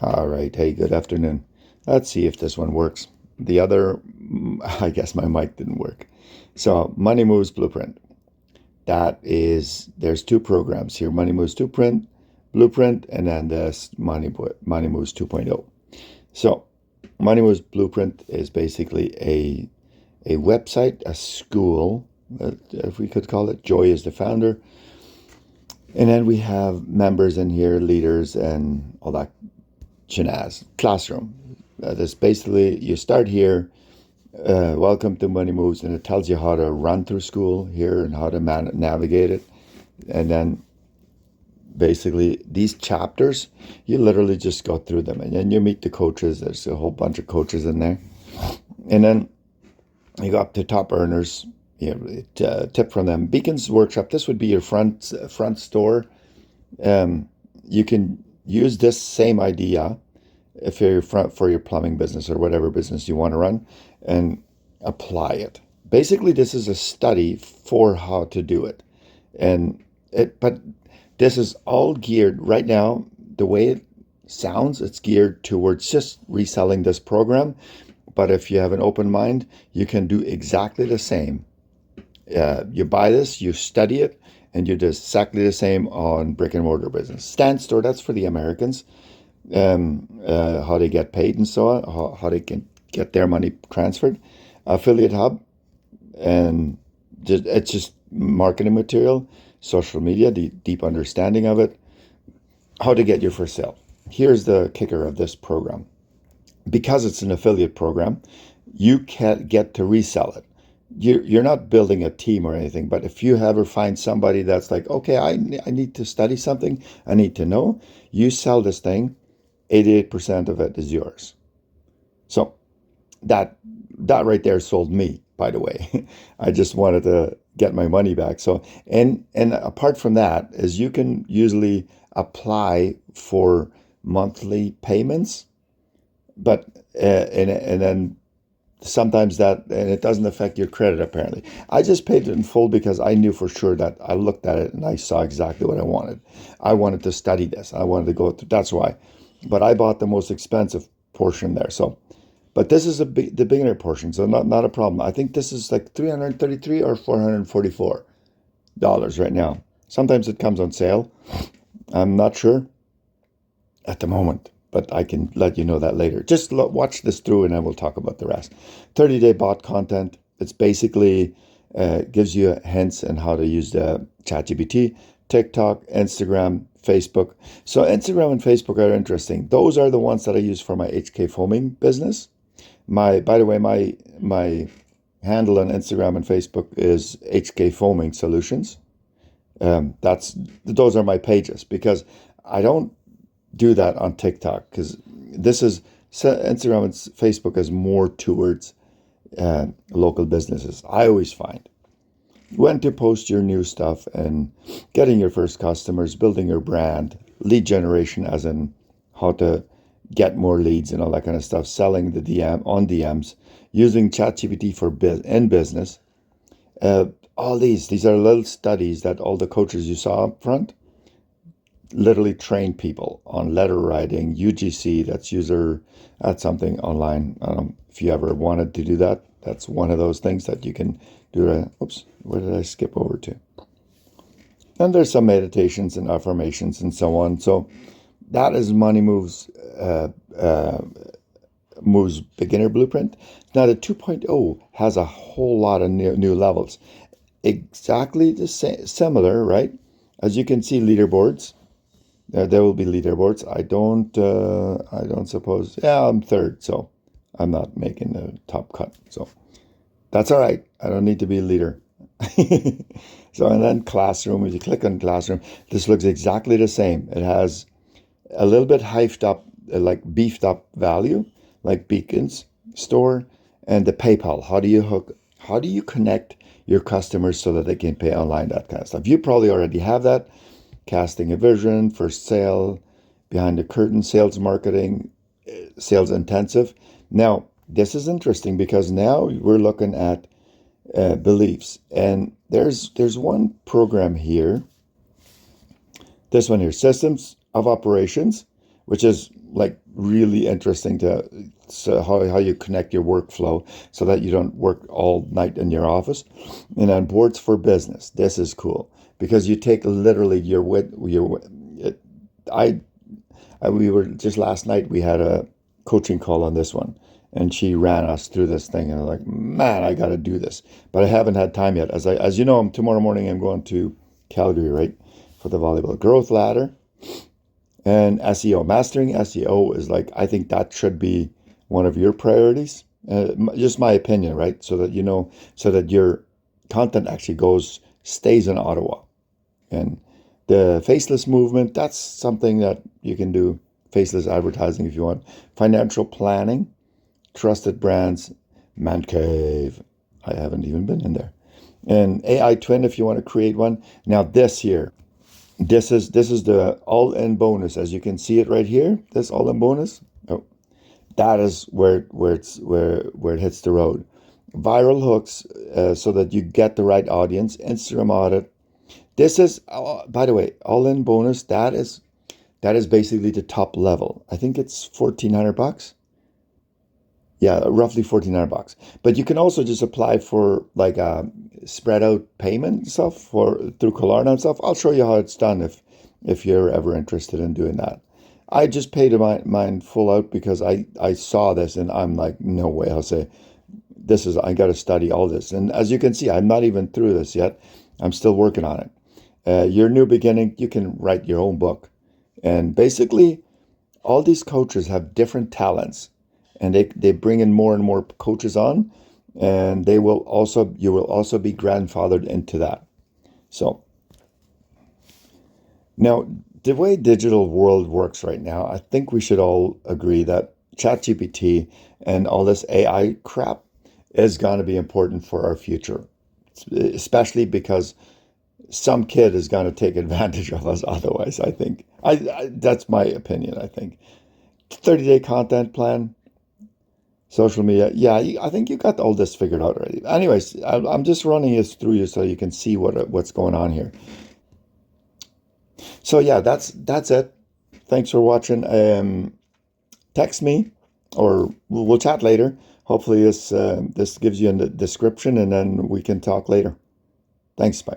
All right. Hey, good afternoon. Let's see if this one works. The other, I guess my mic didn't work. So, Money Moves Blueprint. There's two programs here, Money Moves Blueprint, and then this Money Moves 2.0. So, Money Moves Blueprint is basically a website, a school, if we could call it. Joy is the founder. And then we have members in here, leaders, and all that Shinaz classroom. That's basically you start here. Welcome to Money Moves, and it tells you how to run through school here and how to navigate it. And then basically these chapters, you literally just go through them, and then you meet the coaches. There's a whole bunch of coaches in there, and then you go up to top earners. Tip from them. Beacons Workshop. This would be your front store. You can use this same idea if you're for your plumbing business or whatever business you want to run and apply it. Basically, this is a study for how to do it. But this is all geared right now, the way it sounds, it's geared towards just reselling this program. But if you have an open mind, you can do exactly the same. You buy this, you study it, and you do exactly the same on brick and mortar business. Stand store, that's for the Americans. How they get paid and so on, how they can get their money transferred. Affiliate Hub, and it's just marketing material, social media, the deep understanding of it, how to get your first sale. Here's the kicker of this program. Because it's an affiliate program, you can get to resell it. You're not building a team or anything, but if you ever find somebody that's like, okay, I need to study something, I need to know, you sell this thing, 88% of it is yours. So that right there sold me, by the way. I just wanted to get my money back. So and apart from that is you can usually apply for monthly payments, but and then sometimes and it doesn't affect your credit apparently. I just paid it in full because I knew for sure that I looked at it and I saw exactly what I wanted. I wanted to study this. I wanted to go through, that's why. But I bought the most expensive portion there. So, but this is the beginner portion, so not a problem. I think this is like $333 or $444 right now. Sometimes it comes on sale. I'm not sure at the moment, but I can let you know that later. Just watch this through and then we'll talk about the rest. 30-day bot content. It's basically gives you hints on how to use the ChatGPT, TikTok, Instagram, Facebook. So Instagram and Facebook are interesting. Those are the ones that I use for my HK foaming business. By the way, my handle on Instagram and Facebook is HK Foaming Solutions. Those are my pages because I don't do that on TikTok because this is Instagram and Facebook is more towards local businesses. I always find when to post your new stuff and getting your first customers, building your brand, lead generation, as in how to get more leads and all that kind of stuff, selling the DMs, using ChatGPT for in business. All these are little studies that all the coaches you saw up front literally train people on letter writing, UGC, that's something online. If you ever wanted to do that, that's one of those things that you can do. Oops, where did I skip over to? And there's some meditations and affirmations and so on. So that is Money Moves Beginner Blueprint. Now the 2.0 has a whole lot of new levels. Exactly the same, similar, right? As you can see, leaderboards. There will be leaderboards. I don't suppose. Yeah, I'm third, so I'm not making the top cut. So that's all right. I don't need to be a leader. So, and then classroom, if you click on classroom, this looks exactly the same. It has a little bit hyped up, like beefed up value, like Beacons Store and the PayPal. How do you connect your customers so that they can pay online, that kind of stuff. You probably already have that. Casting a vision, first sale, behind the curtain, sales marketing, sales intensive. Now, this is interesting because now we're looking at beliefs. And there's one program here, this one here, Systems of Operations, which is like really interesting to so how you connect your workflow so that you don't work all night in your office. And then boards for business. This is cool because you take literally your it, I, we were just last night we had a coaching call on this one, and she ran us through this thing, and I'm like, man, I got to do this, but I haven't had time yet. As you know, tomorrow morning I'm going to Calgary, right, for the volleyball growth ladder. And SEO, mastering SEO is like, I think that should be one of your priorities. Just my opinion, right? So that you know, so that your content actually stays in Ottawa. And the faceless movement, that's something that you can do. Faceless advertising if you want. Financial planning, trusted brands, man cave. I haven't even been in there. And AI twin if you want to create one. Now this here, this is the all-in bonus. As you can see it right here, this all-in bonus. Oh, that is where it hits the road. Viral hooks, so that you get the right audience. Instagram audit. This is, by the way, all-in bonus. That is basically the top level. I think it's $1,400. Yeah, roughly $1,400. But you can also just apply for like a spread out payment stuff for through Klarna and stuff. I'll show you how it's done if you're ever interested in doing that. I just paid mine full out because I saw this and I'm like, no way. I'll say I got to study all this. And as you can see, I'm not even through this yet. I'm still working on it. Your new beginning, you can write your own book. And basically, all these coaches have different talents, and they bring in more and more coaches on, and you will also be grandfathered into that. So now, the way digital world works right now, I think we should all agree that ChatGPT and all this AI crap is going to be important for our future, especially because some kid is going to take advantage of us otherwise. I think that's my opinion. I think 30-day content plan, social media. Yeah, I think you got all this figured out already. Anyways, I'm just running this through you so you can see what's going on here. So yeah, that's it. Thanks for watching. Text me, or we'll chat later. Hopefully this gives you a description, and then we can talk later. Thanks. Bye.